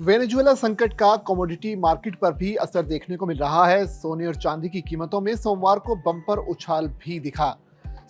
Venezuela संकट का commodity market पर भी असर देखने को मिल रहा है। सोने और चांदी की कीमतों में सोमवार को बम्पर उछाल भी दिखा।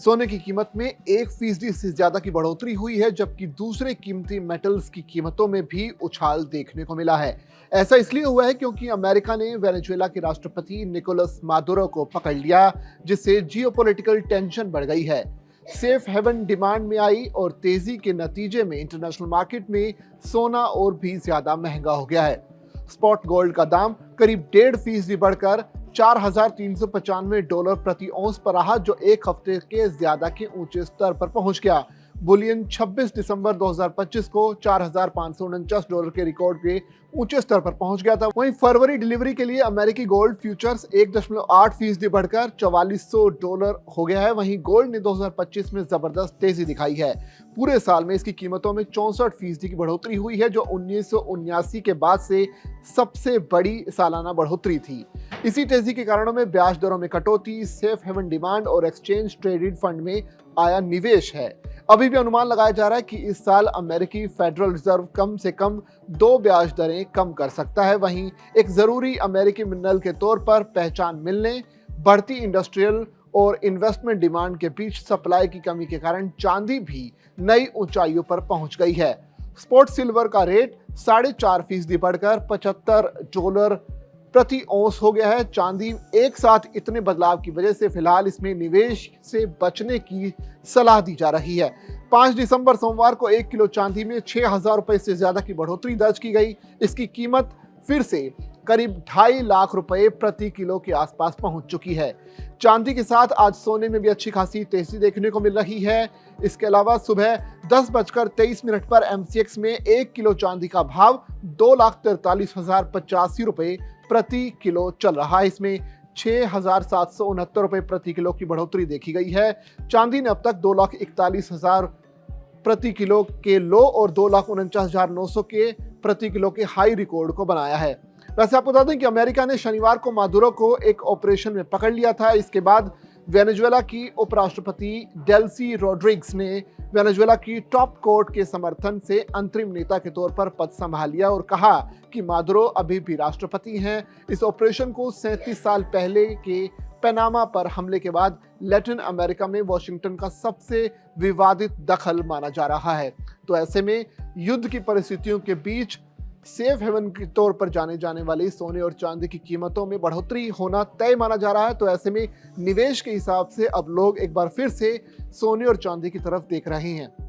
सोने की कीमत में 1% से ज्यादा की बढ़ोतरी हुई है, जबकि दूसरे कीमती मेटल्स की कीमतों में भी उछाल देखने को मिला है। ऐसा इसलिए हुआ है क्योंकि अमेरिका ने वेनेजुएला के राष्ट्रपति निकोलस मादुरो को पकड़ लिया, जिससे जियोपॉलिटिकल टेंशन बढ़ गई है। सेफ हेवन डिमांड में आई और तेजी के नतीजे में इंटरनेशनल मार्केट में सोना और भी ज्यादा महंगा हो गया है। स्पॉट गोल्ड का दाम करीब 1.5% बढ़कर $4,395 प्रति औंस पर रहा, जो एक हफ्ते के ज्यादा के ऊंचे स्तर पर पहुंच गया। बुलियन 26 दिसंबर 2025 को $4,549 के रिकॉर्ड के ऊंचे स्तर पर पहुंच गया था। वहीं फरवरी डिलीवरी के लिए अमेरिकी गोल्ड फ्यूचर्स 1.8% बढ़कर $4,400 हो गया है। वहीं गोल्ड ने 2025 में जबरदस्त तेजी दिखाई है। पूरे साल में इसकी कीमतों में 64% की बढ़ोतरी हुई है, जो 1979 के बाद से सबसे बड़ी सालाना बढ़ोतरी थी। इसी तेजी के कारणों में ब्याज दरों में कटौती, सेफ हेवन डिमांड और एक्सचेंज ट्रेडेड फंड में आया निवेश है। अभी भी अनुमान लगाया जा रहा है कि इस साल अमेरिकी फेडरल रिजर्व कम से कम 2 ब्याज दरें कम कर सकता है। वहीं एक जरूरी अमेरिकी मिनरल के तौर पर पहचान मिलने, बढ़ती इंडस्ट्रियल और इन्वेस्टमेंट डिमांड के बीच सप्लाई की कमी के कारण चांदी भी नई ऊंचाइयों पर पहुंच गई है। स्पॉट सिल्वर का रेट 4.5% बढ़कर $75 प्रति औंस हो गया है। चांदी एक साथ इतने बदलाव की वजह से फिलहाल इसमें निवेश से बचने की सलाह दी जा रही है। 5 दिसंबर सोमवार को 1 किलो चांदी में $6,000 से ज्यादा की बढ़ोतरी दर्ज की गई। इसकी कीमत फिर से करीब 2.5 लाख रुपए प्रति किलो के आसपास पहुंच चुकी है। चांदी के साथ आज सोने में भी अच्छी खासी तेजी देखने को मिल रही है। इसके अलावा सुबह 10:23 पर MCX में 1 किलो चांदी का भाव $2,43,085 प्रति किलो चल रहा है। इसमें $6,769 प्रति किलो की बढ़ोतरी देखी गई है। चांदी ने अब तक 2,41,000 प्रति किलो के लो और 2,49,900 के प्रति किलो के हाई रिकॉर्ड को बनाया है। वैसे आपको बता दें कि अमेरिका ने शनिवार को मादुरो को एक ऑपरेशन में पकड़ लिया था। इसके बाद वेनेजुएला की उपराष्ट्रपति डेल्सी रोड्रिग्स ने वेनेजुएला की टॉप कोर्ट के समर्थन से अंतरिम नेता के तौर पर पद संभाल लिया और कहा कि मादुरो अभी भी राष्ट्रपति हैं। इस ऑपरेशन को 37 साल पहले के पनामा पर हमले के बाद लैटिन अमेरिका में वॉशिंगटन का सबसे विवादित दखल माना जा रहा है। तो ऐसे में युद्ध की परिस्थितियों के बीच सेफ हेवन के तौर पर जाने जाने वाली सोने और चांदी की कीमतों में बढ़ोतरी होना तय माना जा रहा है। तो ऐसे में निवेश के हिसाब से अब लोग एक बार फिर से सोने और चांदी की तरफ देख रहे हैं।